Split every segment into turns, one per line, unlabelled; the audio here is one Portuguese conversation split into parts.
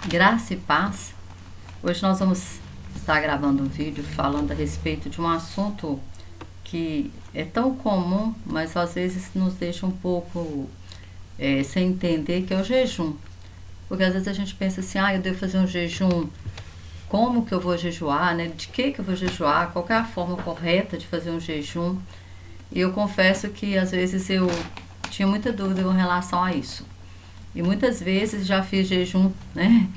Graça e paz. Hoje nós vamos estar gravando um vídeo falando a respeito de um assunto que é tão comum, mas às vezes nos deixa um pouco sem entender, que é o jejum. Porque às vezes a gente pensa assim, eu devo fazer um jejum, como que eu vou jejuar, né? De que eu vou jejuar, qual que é a forma correta de fazer um jejum. E eu confesso que às vezes eu tinha muita dúvida com relação a isso. E muitas vezes já fiz jejum, né,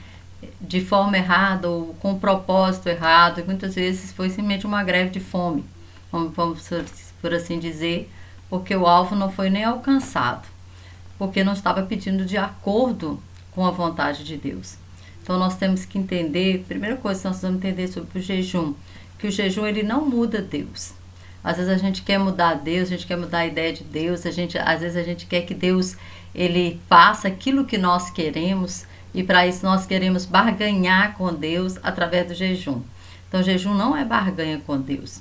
de forma errada ou com propósito errado. E muitas vezes foi simplesmente uma greve de fome, vamos por assim dizer, porque o alvo não foi nem alcançado, porque não estava pedindo de acordo com a vontade de Deus. Então nós temos que entender, primeira coisa que nós vamos entender sobre o jejum, que o jejum ele não muda Deus. Às vezes a gente quer mudar Deus, a gente quer mudar a ideia de Deus, às vezes a gente quer que Deus ele faça aquilo que nós queremos, e para isso nós queremos barganhar com Deus através do jejum. Então o jejum não é barganha com Deus,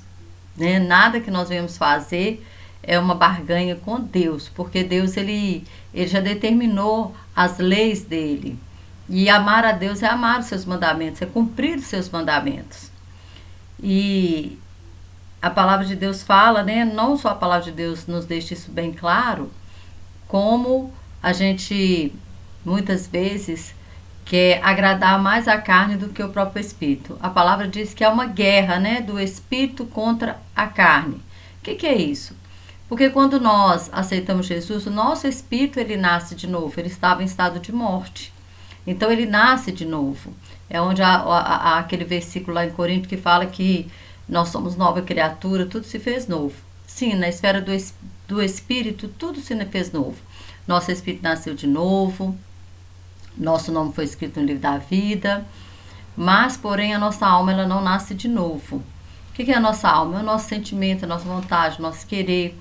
né? Nada que nós venhamos fazer é uma barganha com Deus, porque Deus ele já determinou as leis dele. E amar a Deus é amar os seus mandamentos, é cumprir os seus mandamentos. E a palavra de Deus fala, né? Não só a palavra de Deus nos deixa isso bem claro, como a gente muitas vezes quer agradar mais a carne do que o próprio espírito. A palavra diz que é uma guerra, né? Do espírito contra a carne. O que é isso? Porque quando nós aceitamos Jesus, o nosso espírito ele nasce de novo. Ele estava em estado de morte. Então ele nasce de novo. É onde há aquele versículo lá em Corinto que fala que nós somos nova criatura, tudo se fez novo. Sim, na esfera do espírito, tudo se fez novo. Nosso espírito nasceu de novo, nosso nome foi escrito no livro da vida, mas, porém, a nossa alma ela não nasce de novo. O que é a nossa alma? É o nosso sentimento, a nossa vontade, o nosso querer,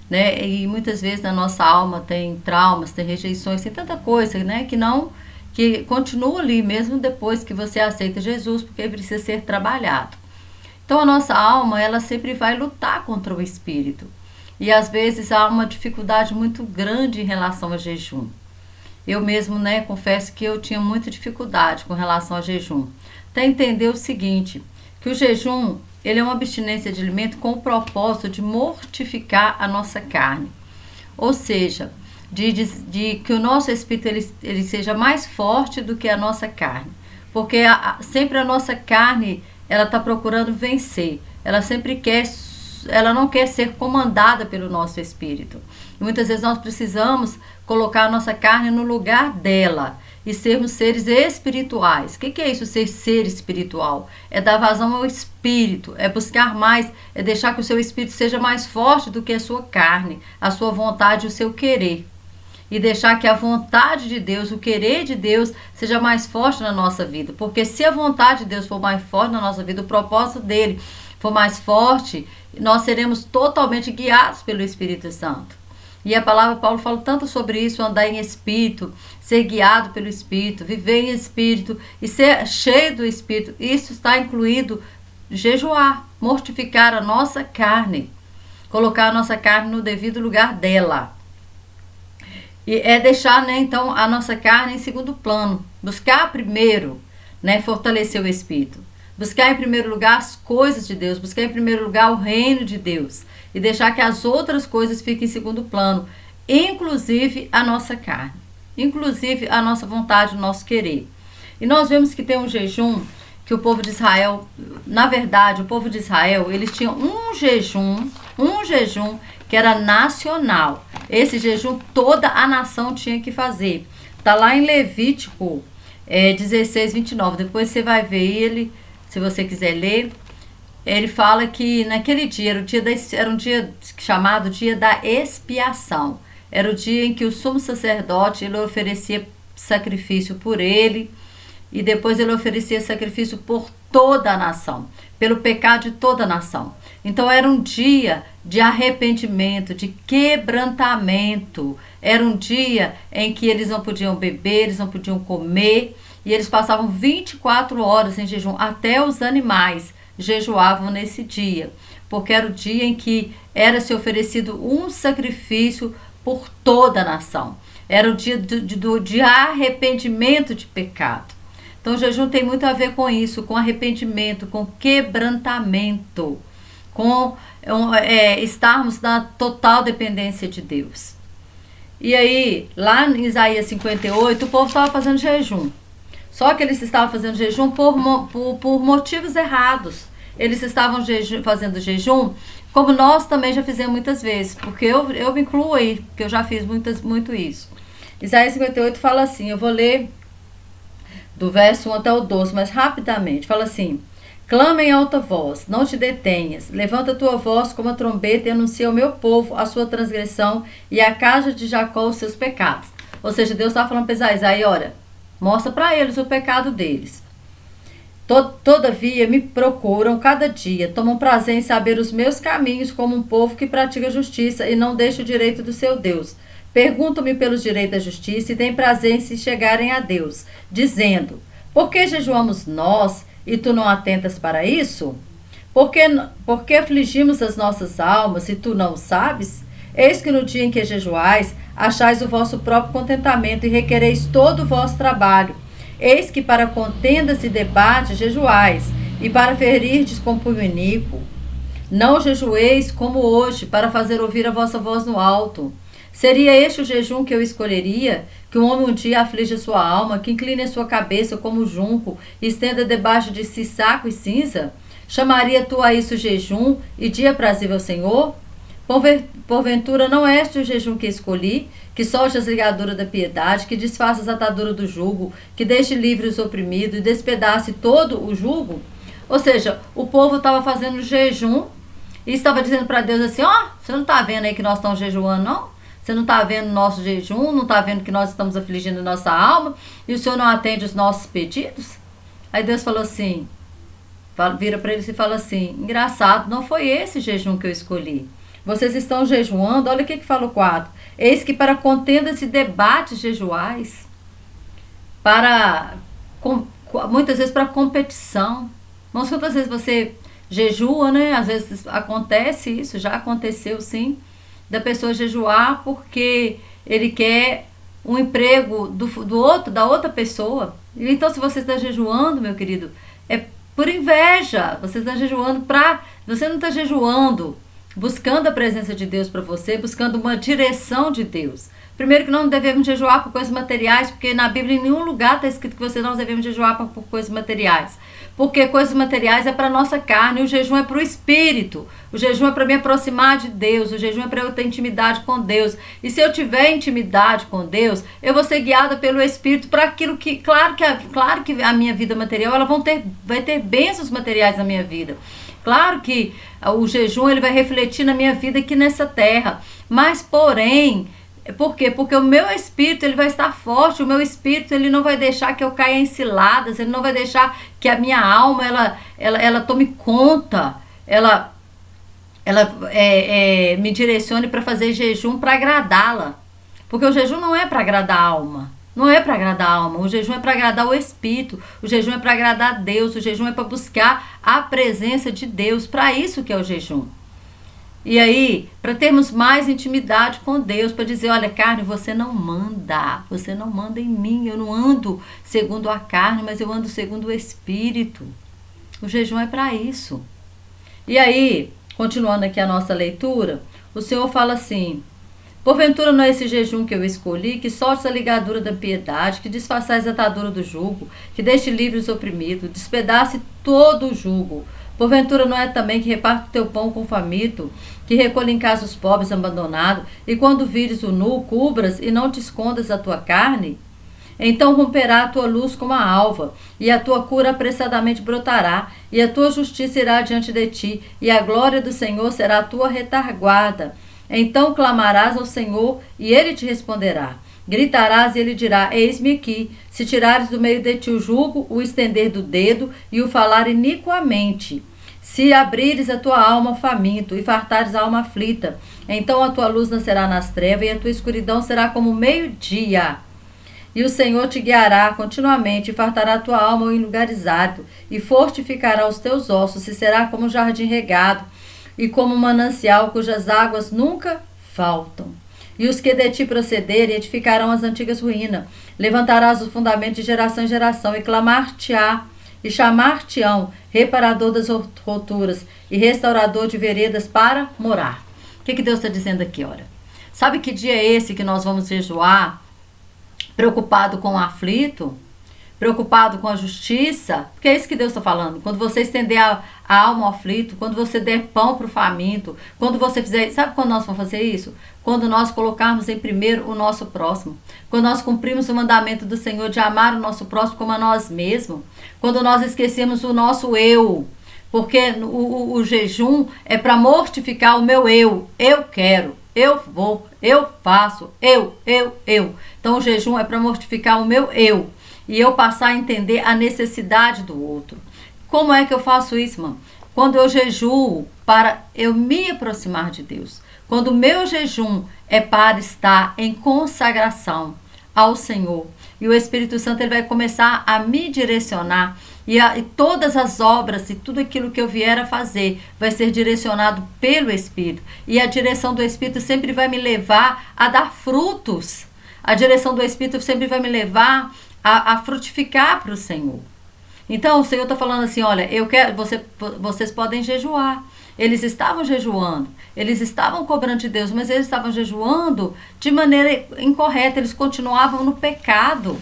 né? E muitas vezes na nossa alma tem traumas, tem rejeições, tem tanta coisa, né? Que continua ali mesmo depois que você aceita Jesus, porque precisa ser trabalhado. Então a nossa alma, ela sempre vai lutar contra o espírito. E às vezes há uma dificuldade muito grande em relação ao jejum. Eu mesmo, né, confesso que eu tinha muita dificuldade com relação ao jejum. Até entender o seguinte, que o jejum, ele é uma abstinência de alimento com o propósito de mortificar a nossa carne. Ou seja, de que o nosso espírito ele seja mais forte do que a nossa carne. Porque sempre a nossa carne ela está procurando vencer, ela não quer ser comandada pelo nosso espírito. E muitas vezes nós precisamos colocar a nossa carne no lugar dela e sermos seres espirituais. O que é isso, ser espiritual? É dar vazão ao espírito, é buscar mais, é deixar que o seu espírito seja mais forte do que a sua carne, a sua vontade, o seu querer. E deixar que a vontade de Deus, o querer de Deus, seja mais forte na nossa vida. Porque se a vontade de Deus for mais forte na nossa vida, o propósito dele for mais forte, nós seremos totalmente guiados pelo Espírito Santo. E a palavra Paulo fala tanto sobre isso, andar em espírito, ser guiado pelo Espírito, viver em espírito e ser cheio do Espírito. Isso está incluído jejuar, mortificar a nossa carne, colocar a nossa carne no devido lugar dela. E é deixar, né, então, a nossa carne em segundo plano. Buscar primeiro, né, fortalecer o espírito. Buscar em primeiro lugar as coisas de Deus. Buscar em primeiro lugar o reino de Deus. E deixar que as outras coisas fiquem em segundo plano. Inclusive a nossa carne. Inclusive a nossa vontade, o nosso querer. E nós vemos que tem um jejum que o povo de Israel, na verdade, o povo de Israel, eles tinham um jejum que era nacional. Esse jejum toda a nação tinha que fazer. Está lá em Levítico 16, 29. Depois você vai ver ele, se você quiser ler. Ele fala que naquele dia, era um dia chamado Dia da Expiação. Era o dia em que o sumo sacerdote ele oferecia sacrifício por ele. E depois ele oferecia sacrifício por toda a nação, pelo pecado de toda a nação. Então era um dia de arrependimento, de quebrantamento. Era um dia em que eles não podiam beber, eles não podiam comer. E eles passavam 24 horas em jejum. Até os animais jejuavam nesse dia. Porque era o dia em que era se oferecido um sacrifício por toda a nação. Era o dia de arrependimento de pecado. Então o jejum tem muito a ver com isso, com arrependimento, com quebrantamento, com estarmos na total dependência de Deus. E aí, lá em Isaías 58, o povo estava fazendo jejum. Só que eles estavam fazendo jejum por motivos errados. Eles estavam fazendo jejum, como nós também já fizemos muitas vezes, porque eu me incluo aí, porque eu já fiz muito isso. Isaías 58 fala assim, eu vou ler do verso 1 até o 12, mas rapidamente, fala assim: clama em alta voz, não te detenhas, levanta a tua voz como a trombeta e anuncia ao meu povo a sua transgressão e a casa de Jacó os seus pecados. Ou seja, Deus estava falando para Isaías, olha, mostra para eles o pecado deles. Todavia me procuram cada dia, tomam prazer em saber os meus caminhos como um povo que pratica justiça e não deixa o direito do seu Deus. Perguntam-me pelos direitos da justiça e têm prazer em se chegarem a Deus, dizendo: por que jejuamos nós e tu não atentas para isso? Por que afligimos as nossas almas e tu não o sabes? Eis que no dia em que jejuais, achais o vosso próprio contentamento e requereis todo o vosso trabalho. Eis que para contendas e debates jejuais, e para ferirdes com punho iníquo. Não jejueis como hoje, para fazer ouvir a vossa voz no alto. Seria este o jejum que eu escolheria? Que um homem um dia aflige a sua alma, que incline a sua cabeça como junco, e estenda debaixo de si saco e cinza? Chamaria tu a isso jejum e dia aprazível ao Senhor? Porventura não é este o jejum que escolhi, que solte as ligaduras da piedade, que desfaça as ataduras do jugo, que deixe livre os oprimidos e despedace todo o jugo? Ou seja, o povo estava fazendo jejum e estava dizendo para Deus assim, você não está vendo aí que nós estamos jejuando, não? Você não está vendo o nosso jejum, não está vendo que nós estamos afligindo a nossa alma e o Senhor não atende os nossos pedidos? Aí Deus falou assim, vira para eles e fala assim, engraçado, não foi esse jejum que eu escolhi. Vocês estão jejuando, olha o que fala o 4. Eis que para contendas e debates jejuais, muitas vezes para competição. Não sei quantas vezes você jejua, né? Às vezes acontece isso, já aconteceu sim, da pessoa jejuar porque ele quer um emprego da outra pessoa. Então, se você está jejuando, meu querido, é por inveja. Você está jejuando você não está jejuando buscando a presença de Deus para você, buscando uma direção de Deus. Primeiro que não devemos jejuar por coisas materiais, porque na Bíblia em nenhum lugar está escrito que você não devemos jejuar por coisas materiais. Porque coisas materiais é para a nossa carne, o jejum é para o espírito. O jejum é para me aproximar de Deus, o jejum é para eu ter intimidade com Deus. E se eu tiver intimidade com Deus, eu vou ser guiada pelo Espírito para aquilo que, claro que a minha vida material, vai ter bênçãos materiais na minha vida. Claro que o jejum ele vai refletir na minha vida aqui nessa terra, mas porém, por quê? Porque o meu espírito ele vai estar forte, o meu espírito ele não vai deixar que eu caia em ciladas, ele não vai deixar que a minha alma ela tome conta, ela me direcione para fazer jejum para agradá-la, porque o jejum não é para agradar a alma. Não é para agradar a alma, o jejum é para agradar o Espírito, o jejum é para agradar a Deus, o jejum é para buscar a presença de Deus, para isso que é o jejum. E aí, para termos mais intimidade com Deus, para dizer, olha, carne, você não manda em mim, eu não ando segundo a carne, mas eu ando segundo o Espírito. O jejum é para isso. E aí, continuando aqui a nossa leitura, o Senhor fala assim, porventura não é esse jejum que eu escolhi, que solte a ligadura da piedade, que desfaçais a atadura do jugo, que deixe livre os oprimidos, despedace todo o jugo. Porventura não é também que reparte o teu pão com o faminto, que recolhe em casa os pobres abandonados, e quando vires o nu, cubras e não te escondas a tua carne? Então romperá a tua luz como a alva, e a tua cura apressadamente brotará, e a tua justiça irá diante de ti, e a glória do Senhor será a tua retaguarda. Então clamarás ao Senhor, e Ele te responderá. Gritarás, e Ele dirá, eis-me aqui. Se tirares do meio de ti o jugo, o estender do dedo, e o falar iniquamente. Se abrires a tua alma ao faminto, e fartares a alma aflita, então a tua luz nascerá nas trevas, e a tua escuridão será como meio-dia. E o Senhor te guiará continuamente, e fartará a tua alma em lugares áridos, e fortificará os teus ossos, e será como um jardim regado, e como um manancial cujas águas nunca faltam. E os que de ti procederem edificarão as antigas ruínas. Levantarás os fundamentos de geração em geração, e clamar-te-á, e chamar-te-ão, reparador das roturas, e restaurador de veredas para morar. O que Deus está dizendo aqui, olha? Sabe que dia é esse que nós vamos jejuar? Preocupado com o aflito? Preocupado com a justiça? Porque é isso que Deus está falando. Quando você estender a alma ao aflito, quando você der pão para o faminto, quando você fizer... Sabe quando nós vamos fazer isso? Quando nós colocarmos em primeiro o nosso próximo. Quando nós cumprimos o mandamento do Senhor de amar o nosso próximo como a nós mesmos. Quando nós esquecemos o nosso eu. Porque o jejum é para mortificar o meu eu. Eu quero, eu vou, eu faço, eu. Então o jejum é para mortificar o meu eu. E eu passar a entender a necessidade do outro. Como é que eu faço isso, mano? Quando eu jejuo para eu me aproximar de Deus. Quando o meu jejum é para estar em consagração ao Senhor. E o Espírito Santo ele vai começar a me direcionar. E todas as obras e tudo aquilo que eu vier a fazer vai ser direcionado pelo Espírito. E a direção do Espírito sempre vai me levar a dar frutos. A direção do Espírito sempre vai me levar a frutificar para o Senhor. Então o Senhor está falando assim, olha, eu quero, vocês podem jejuar. Eles estavam jejuando, eles estavam cobrando de Deus, mas eles estavam jejuando de maneira incorreta, eles continuavam no pecado.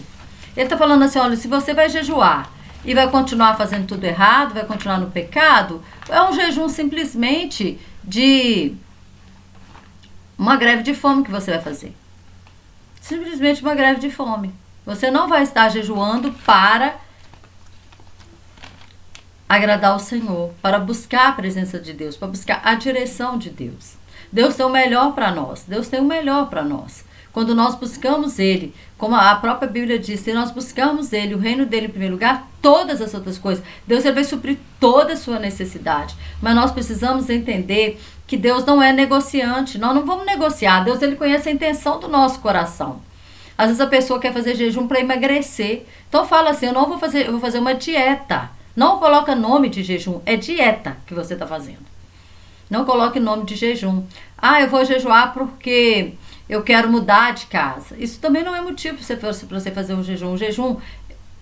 Ele está falando assim, olha, se você vai jejuar e vai continuar fazendo tudo errado, vai continuar no pecado, é um jejum simplesmente de uma greve de fome que você vai fazer. Simplesmente uma greve de fome. Você não vai estar jejuando para agradar o Senhor, para buscar a presença de Deus, para buscar a direção de Deus. Deus tem o melhor para nós. Deus tem o melhor para nós. Quando nós buscamos Ele, como a própria Bíblia diz, se nós buscamos Ele, o reino dele em primeiro lugar, todas as outras coisas, Deus ele vai suprir toda a sua necessidade. Mas nós precisamos entender que Deus não é negociante. Nós não vamos negociar. Deus ele conhece a intenção do nosso coração. Às vezes a pessoa quer fazer jejum para emagrecer. Então fala assim, eu vou fazer uma dieta. Não coloca nome de jejum, é dieta que você está fazendo. Não coloque nome de jejum. Eu vou jejuar porque eu quero mudar de casa. Isso também não é motivo para você fazer um jejum. O jejum,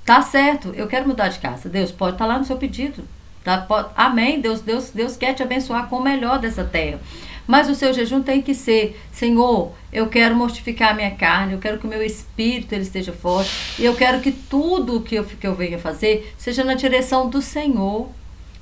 tá certo, eu quero mudar de casa. Deus pode estar lá no seu pedido. Tá? Amém, Deus quer te abençoar com o melhor dessa terra. Mas o seu jejum tem que ser, Senhor, eu quero mortificar a minha carne, eu quero que o meu espírito ele esteja forte, e eu quero que tudo que eu venha fazer seja na direção do Senhor.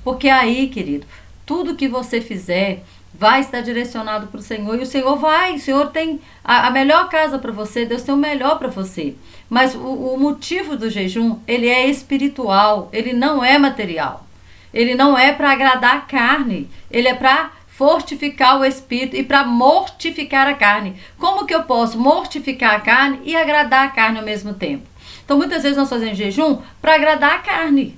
Porque aí, querido, tudo que você fizer vai estar direcionado para o Senhor, e o Senhor tem a melhor casa para você, Deus tem o melhor para você. Mas o motivo do jejum, ele é espiritual, ele não é material. Ele não é para agradar a carne, ele é para fortificar o espírito e para mortificar a carne. Como que eu posso mortificar a carne e agradar a carne ao mesmo tempo? Então muitas vezes nós fazemos jejum para agradar a carne.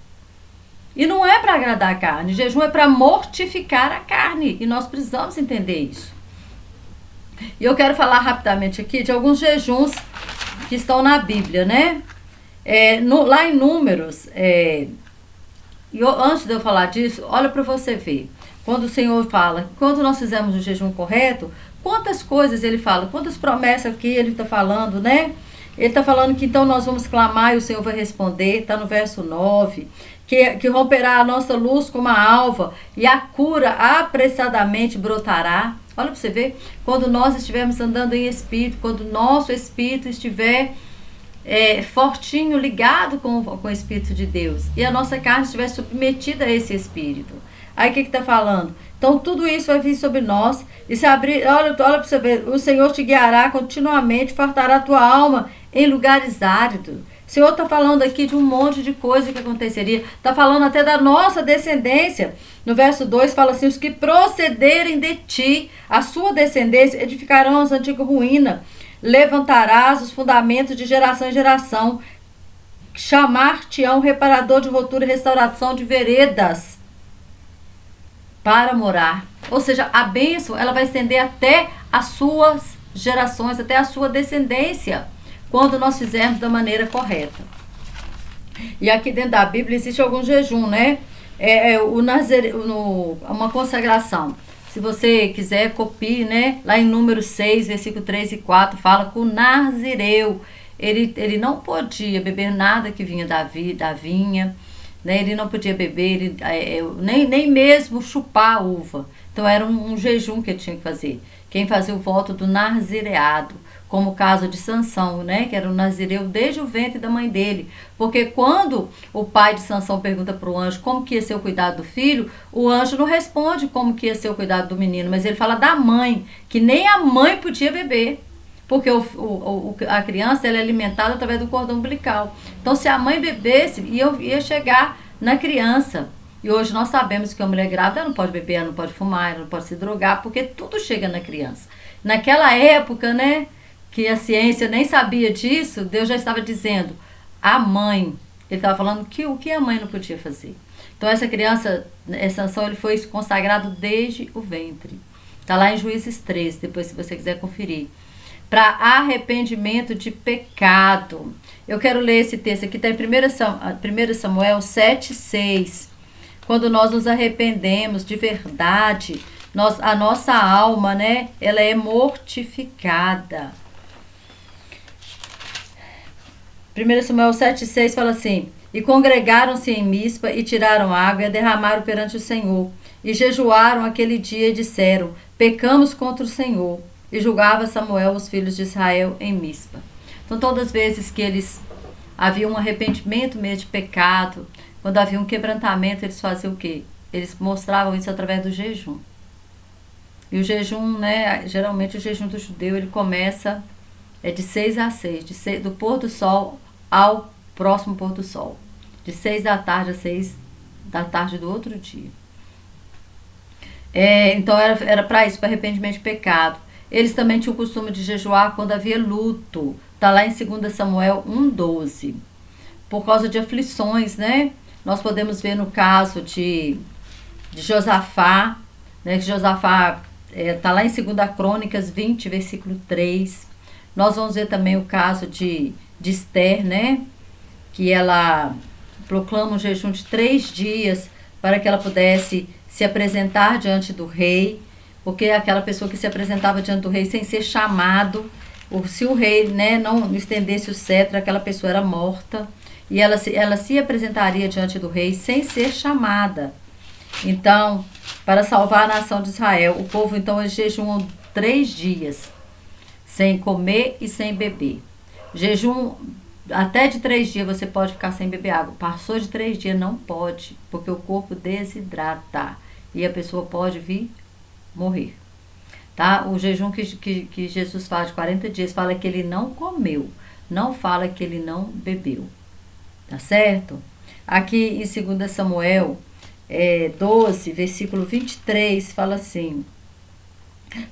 E não é para agradar a carne, jejum é para mortificar a carne. E nós precisamos entender isso. E eu quero falar rapidamente aqui de alguns jejuns que estão na Bíblia, né? Lá em Números, antes de eu falar disso, olha para você ver. Quando o Senhor fala, quando nós fizemos o jejum correto, quantas coisas ele fala, quantas promessas que ele está falando, né? Ele está falando que então nós vamos clamar e o Senhor vai responder, está no verso 9, que romperá a nossa luz como a alva e a cura apressadamente brotará. Olha para você ver, quando nós estivermos andando em espírito, quando o nosso espírito estiver fortinho, ligado com o Espírito de Deus, e a nossa carne estiver submetida a esse Espírito. Aí o que está falando? Então tudo isso vai vir sobre nós, e se abrir, olha para você ver, o Senhor te guiará continuamente, fartará a tua alma em lugares áridos. O Senhor está falando aqui de um monte de coisa que aconteceria, está falando até da nossa descendência. No verso 2 fala assim, os que procederem de ti, a sua descendência, edificarão as antigas ruínas, levantarás os fundamentos de geração em geração, chamar-te-ão reparador de rotura e restauração de veredas para morar. Ou seja, a bênção ela vai estender até as suas gerações, até a sua descendência, quando nós fizermos da maneira correta. E aqui dentro da Bíblia existe algum jejum, né? Uma consagração. Se você quiser, copie, né? Lá em número 6, versículo 3 e 4, fala que o Nazireu, ele não podia beber nada que vinha da vinha, né? Ele não podia beber, nem mesmo chupar a uva. Então era um jejum que ele tinha que fazer. Quem fazia o voto do nazireado, como o caso de Sansão, né? Que era um nazireu desde o ventre da mãe dele. Porque quando o pai de Sansão pergunta para o anjo como que ia ser o cuidado do filho, o anjo não responde como que ia ser o cuidado do menino, mas ele fala da mãe, que nem a mãe podia beber. Porque a criança ela é alimentada através do cordão umbilical. Então, se a mãe bebesse, ia chegar na criança. E hoje nós sabemos que a mulher grávida ela não pode beber, ela não pode fumar, ela não pode se drogar, porque tudo chega na criança. Naquela época, né, que a ciência nem sabia disso, Deus já estava dizendo, a mãe, ele estava falando que o que a mãe não podia fazer. Então, essa criança, Sansão, ele foi consagrado desde o ventre. Está lá em Juízes 13, depois se você quiser conferir. Para arrependimento de pecado. Eu quero ler esse texto aqui, está em 1 Samuel 7,6. Quando nós nos arrependemos de verdade, a nossa alma, né, ela é mortificada. 1 Samuel 7,6 fala assim: e congregaram-se em Mispa e tiraram água e a derramaram perante o Senhor. E jejuaram aquele dia e disseram: pecamos contra o Senhor. E julgava Samuel os filhos de Israel em Mispa. Então, todas as vezes que havia um arrependimento mesmo de pecado, quando havia um quebrantamento, eles faziam o quê? Eles mostravam isso através do jejum. E o jejum, né, geralmente o jejum do judeu, ele começa de 6 a 6, do pôr do sol ao próximo pôr do sol. De 6 da tarde a 6 da tarde do outro dia. Então, era para isso, para arrependimento de pecado. Eles também tinham o costume de jejuar quando havia luto. Está lá em 2 Samuel 1,12. Por causa de aflições, né? Nós podemos ver no caso de Josafá, né? Que Josafá está lá em 2 Crônicas 20, versículo 3. Nós vamos ver também o caso de Esther, né? Que ela proclama um jejum de 3 dias para que ela pudesse se apresentar diante do rei. Porque aquela pessoa que se apresentava diante do rei sem ser chamado, se o rei, né, não estendesse o cetro, aquela pessoa era morta. E ela se apresentaria diante do rei sem ser chamada. Então, para salvar a nação de Israel, o povo então eles jejuam 3 dias, sem comer e sem beber. Jejum até de 3 dias você pode ficar sem beber água. Passou de 3 dias não pode, porque o corpo desidrata e a pessoa pode vir morrer, tá? O jejum que Jesus faz de 40 dias fala que ele não comeu, não fala que ele não bebeu, tá certo? Aqui em 2 Samuel 12, versículo 23, fala assim: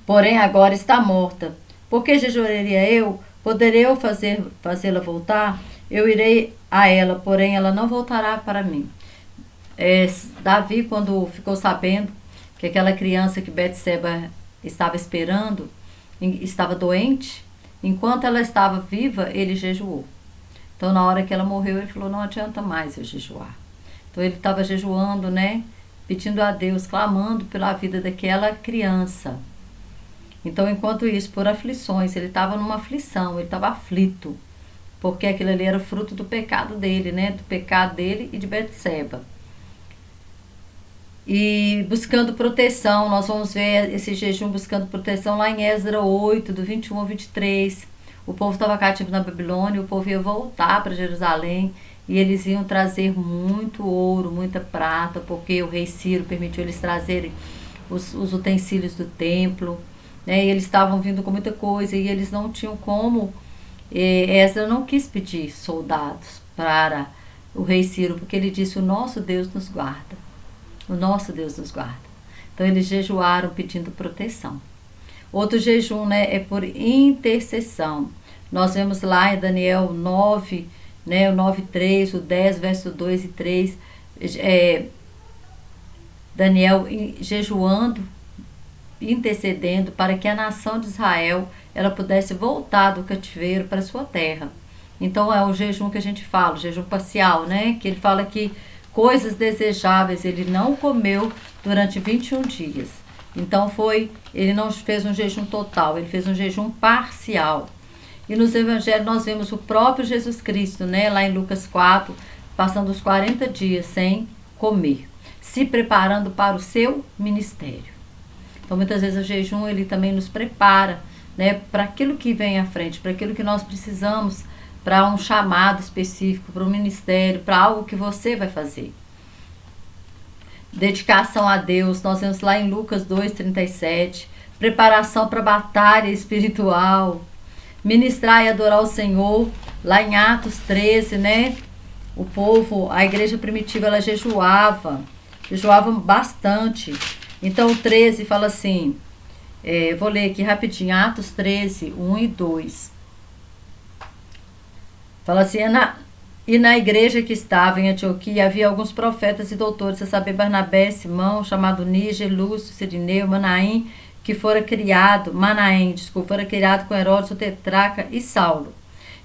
porém agora está morta, por que jejuaria eu? Poderei eu fazê-la voltar? Eu irei a ela, porém ela não voltará para mim. Davi, quando ficou sabendo que aquela criança que Betseba estava esperando estava doente, enquanto ela estava viva, ele jejuou. Então, na hora que ela morreu, ele falou, não adianta mais eu jejuar. Então, ele estava jejuando, né? Pedindo a Deus, clamando pela vida daquela criança. Então, enquanto isso, por aflições, ele estava numa aflição, ele estava aflito, porque aquilo ali era fruto do pecado dele, né? Do pecado dele e de Betseba. E buscando proteção, nós vamos ver esse jejum buscando proteção lá em Esdras 8, do 21 ao 23. O povo estava cativo na Babilônia, o povo ia voltar para Jerusalém e eles iam trazer muito ouro, muita prata, porque o rei Ciro permitiu eles trazerem os utensílios do templo, né? E eles estavam vindo com muita coisa e eles não tinham como. Esdras não quis pedir soldados para o rei Ciro, porque ele disse, o nosso Deus nos guarda. O nosso Deus nos guarda. Então, eles jejuaram pedindo proteção. Outro jejum, né, é por intercessão. Nós vemos lá em Daniel 9, né, o 9:3, o 10, verso 2 e 3, Daniel jejuando, intercedendo para que a nação de Israel ela pudesse voltar do cativeiro para a sua terra. Então, é o jejum que a gente fala, o jejum parcial, né, que ele fala que coisas desejáveis ele não comeu durante 21 dias. Então ele não fez um jejum total, ele fez um jejum parcial. E nos evangelhos nós vemos o próprio Jesus Cristo, né, lá em Lucas 4, passando os 40 dias sem comer, se preparando para o seu ministério. Então muitas vezes o jejum ele também nos prepara, né, para aquilo que vem à frente, para aquilo que nós precisamos, para um chamado específico, para um ministério, para algo que você vai fazer. Dedicação a Deus, nós vemos lá em Lucas 2:37, preparação para a batalha espiritual, ministrar e adorar o Senhor, lá em Atos 13, né? O povo, a igreja primitiva, ela jejuava bastante. Então o 13 fala assim, vou ler aqui rapidinho, Atos 13, 1 e 2. Fala assim, e na igreja que estava em Antioquia havia alguns profetas e doutores, a saber, Barnabé, Simão, chamado Níger, Lúcio, Cirineu, Manaém, fora criado com Herodes, o tetrarca, e Saulo.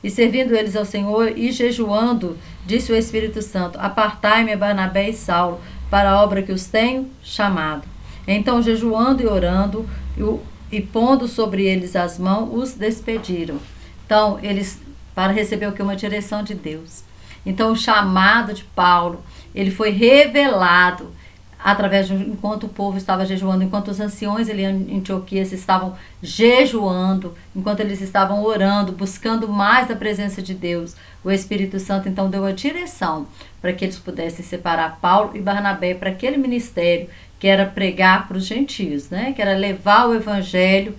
E servindo eles ao Senhor e jejuando, disse o Espírito Santo, apartai-me Barnabé e Saulo para a obra que os tenho chamado. Então, jejuando e orando e pondo sobre eles as mãos, os despediram. Então, eles, para receber o que? Uma direção de Deus. Então, o chamado de Paulo, ele foi revelado enquanto o povo estava jejuando, enquanto os anciões ali em Antioquia estavam jejuando, enquanto eles estavam orando, buscando mais a presença de Deus, o Espírito Santo então deu a direção para que eles pudessem separar Paulo e Barnabé para aquele ministério que era pregar para os gentios, né? Que era levar o evangelho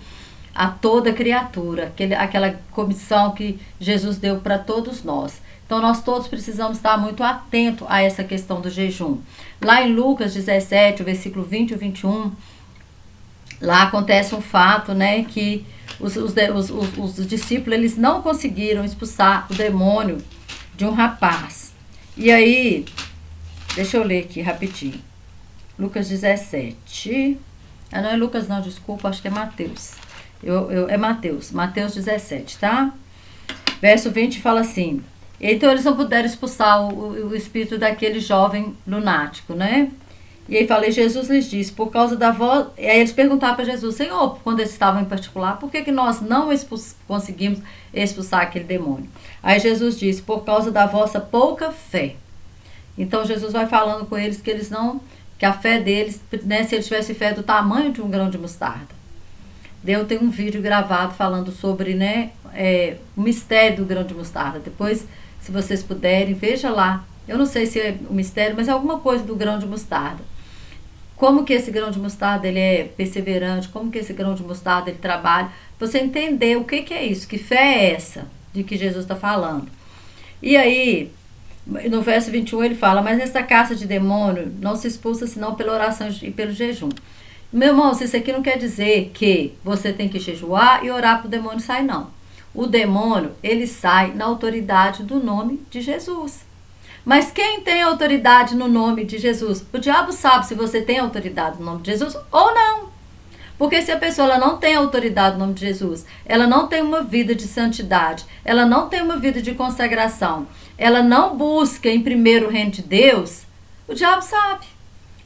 a toda criatura, aquela comissão que Jesus deu para todos nós. Então, nós todos precisamos estar muito atentos a essa questão do jejum. Lá em Lucas 17, o versículo 20 e 21, lá acontece um fato, né, que os discípulos, eles não conseguiram expulsar o demônio de um rapaz. E aí, deixa eu ler aqui rapidinho. Lucas 17. Não é Lucas não, desculpa, acho que é Mateus. É Mateus 17, tá? Verso 20 fala assim... Então eles não puderam expulsar o espírito daquele jovem lunático, né? E aí falei, Jesus lhes disse, por causa da voz... E aí eles perguntaram para Jesus, Senhor, quando eles estavam em particular, por que nós não conseguimos expulsar aquele demônio? Aí Jesus disse, por causa da vossa pouca fé. Então Jesus vai falando com eles que a fé deles, né, se eles tivessem fé do tamanho de um grão de mostarda. Eu tenho um vídeo gravado falando sobre, né, o mistério do grão de mostarda. Depois, se vocês puderem, veja lá. Eu não sei se é um mistério, mas é alguma coisa do grão de mostarda. Como que esse grão de mostarda ele é perseverante, como que esse grão de mostarda ele trabalha. Você entender o que é isso, que fé é essa de que Jesus está falando. E aí, no verso 21 ele fala, mas essa caça de demônio não se expulsa senão pela oração e pelo jejum. Meu irmão, isso aqui não quer dizer que você tem que jejuar e orar para o demônio sair, não. O demônio, ele sai na autoridade do nome de Jesus. Mas quem tem autoridade no nome de Jesus? O diabo sabe se você tem autoridade no nome de Jesus ou não. Porque se a pessoa ela não tem autoridade no nome de Jesus, ela não tem uma vida de santidade, ela não tem uma vida de consagração, ela não busca em primeiro o reino de Deus, o diabo sabe.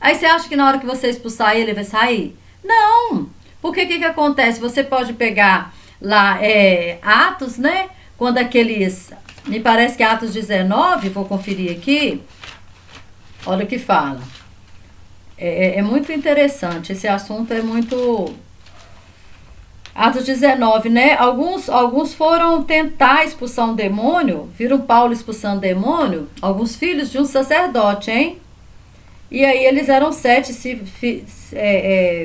Aí você acha que na hora que você expulsar ele vai sair? Não! Porque o que acontece? Você pode pegar lá Atos, né? Quando aqueles... Me parece que Atos 19, vou conferir aqui. Olha o que fala. É muito interessante. Esse assunto é muito... Atos 19, né? Alguns foram tentar expulsar um demônio. Viram Paulo expulsando demônio? Alguns filhos de um sacerdote, hein? E aí eles eram 7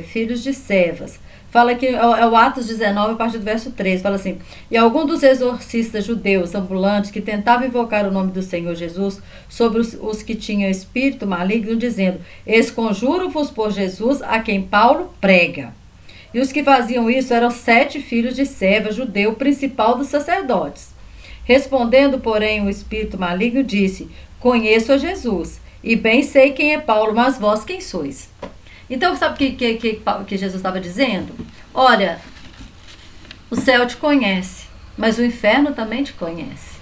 filhos de servas. Fala que é o Atos 19, a partir do verso 13, fala assim, e algum dos exorcistas judeus ambulantes que tentavam invocar o nome do Senhor Jesus sobre os que tinham espírito maligno, dizendo, esconjuro-vos por Jesus a quem Paulo prega. E os que faziam isso eram 7 filhos de serva judeu, principal dos sacerdotes. Respondendo, porém, o espírito maligno disse, conheço a Jesus, e bem sei quem é Paulo, mas vós quem sois? Então, sabe o que Jesus estava dizendo? Olha, o céu te conhece, mas o inferno também te conhece.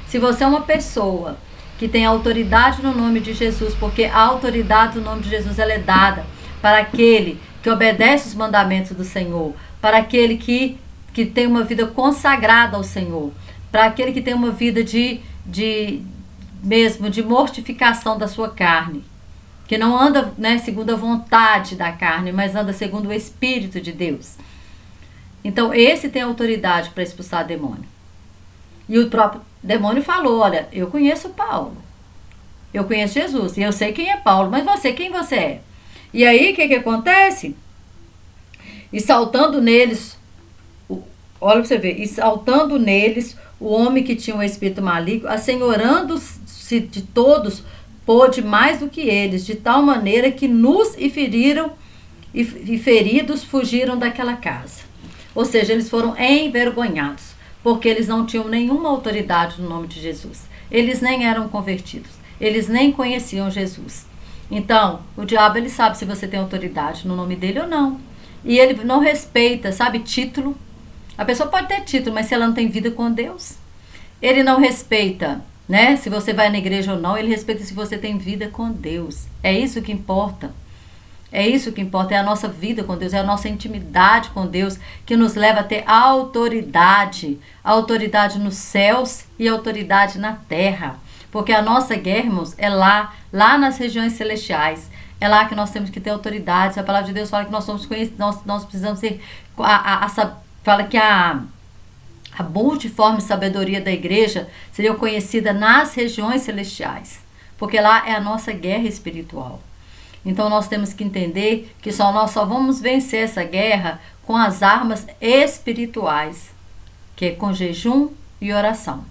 Se você é uma pessoa que tem autoridade no nome de Jesus, porque a autoridade no nome de Jesus ela é dada para aquele que obedece os mandamentos do Senhor, para aquele que tem uma vida consagrada ao Senhor, para aquele que tem uma vida de mortificação da sua carne, que não anda, né, segundo a vontade da carne, mas anda segundo o Espírito de Deus. Então esse tem autoridade para expulsar demônio. E o próprio demônio falou: olha, eu conheço Paulo, eu conheço Jesus, e eu sei quem é Paulo, mas você, quem você é? E aí o que acontece? E saltando neles, olha para você ver, e saltando neles o homem que tinha um espírito maligno, assenhorando-se de todos, pôde mais do que eles, de tal maneira que nus e feridos fugiram daquela casa. Ou seja, eles foram envergonhados, porque eles não tinham nenhuma autoridade no nome de Jesus. Eles nem eram convertidos, eles nem conheciam Jesus. Então, o diabo, ele sabe se você tem autoridade no nome dele ou não. E ele não respeita, sabe, título. A pessoa pode ter título, mas se ela não tem vida com Deus, ele não respeita, né? Se você vai na igreja ou não, ele respeita se você tem vida com Deus. É isso que importa. É isso que importa, é a nossa vida com Deus, é a nossa intimidade com Deus que nos leva a ter autoridade nos céus e autoridade na terra. Porque a nossa guerra, irmãos, é lá nas regiões celestiais. É lá que nós temos que ter autoridade. A palavra de Deus fala que nós somos conhecidos, nós precisamos ser, fala que a multiforme sabedoria da igreja seria conhecida nas regiões celestiais. Porque lá é a nossa guerra espiritual. Então nós temos que entender que nós só vamos vencer essa guerra com as armas espirituais, que é com jejum e oração.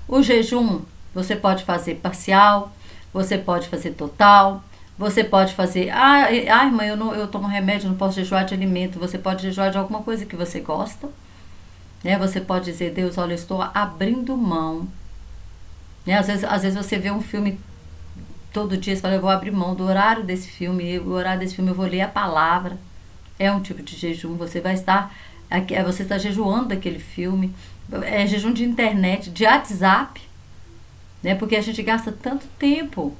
O jejum você pode fazer parcial, você pode fazer total, você pode fazer, irmã, eu tomo remédio, não posso jejuar de alimento. Você pode jejuar de alguma coisa que você gosta, né? Você pode dizer: Deus, olha, eu estou abrindo mão, né? Às vezes você vê um filme todo dia, você fala: eu vou abrir mão do horário desse filme, o horário desse filme eu vou ler a palavra. É um tipo de jejum. Você está jejuando daquele filme. É jejum de internet, de WhatsApp, né? Porque a gente gasta tanto tempo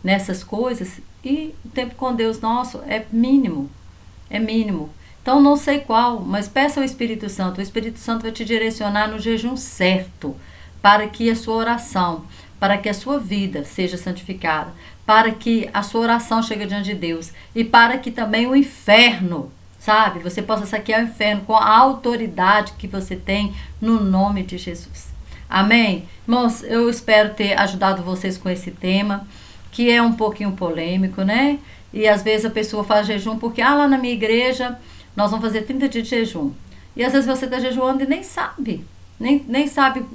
nessas coisas e o tempo com Deus nosso é mínimo. É mínimo. Então não sei qual, mas peça ao Espírito Santo. O Espírito Santo vai te direcionar no jejum certo, para que a sua oração, para que a sua vida seja santificada, para que a sua oração chegue diante de Deus e para que também o inferno, sabe, você possa saquear o inferno com a autoridade que você tem no nome de Jesus. Amém? Irmãos, eu espero ter ajudado vocês com esse tema, que é um pouquinho polêmico, né? E às vezes a pessoa faz jejum porque, lá na minha igreja nós vamos fazer 30 dias de jejum. E às vezes você está jejuando e nem sabe. Nem sabe,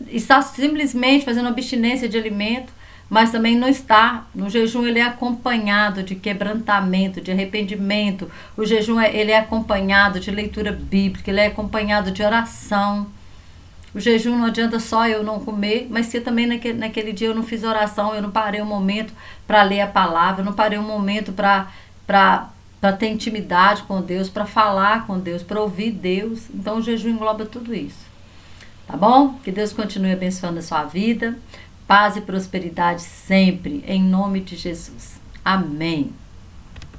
está simplesmente fazendo abstinência de alimento, mas também não está. No jejum ele é acompanhado de quebrantamento, de arrependimento. O jejum ele é acompanhado de leitura bíblica, ele é acompanhado de oração. O jejum não adianta só eu não comer, mas se também naquele dia eu não fiz oração, eu não parei um momento para ler a palavra, eu não parei um momento para ter intimidade com Deus, para falar com Deus, para ouvir Deus. Então o jejum engloba tudo isso. Tá bom? Que Deus continue abençoando a sua vida. Paz e prosperidade sempre, em nome de Jesus. Amém.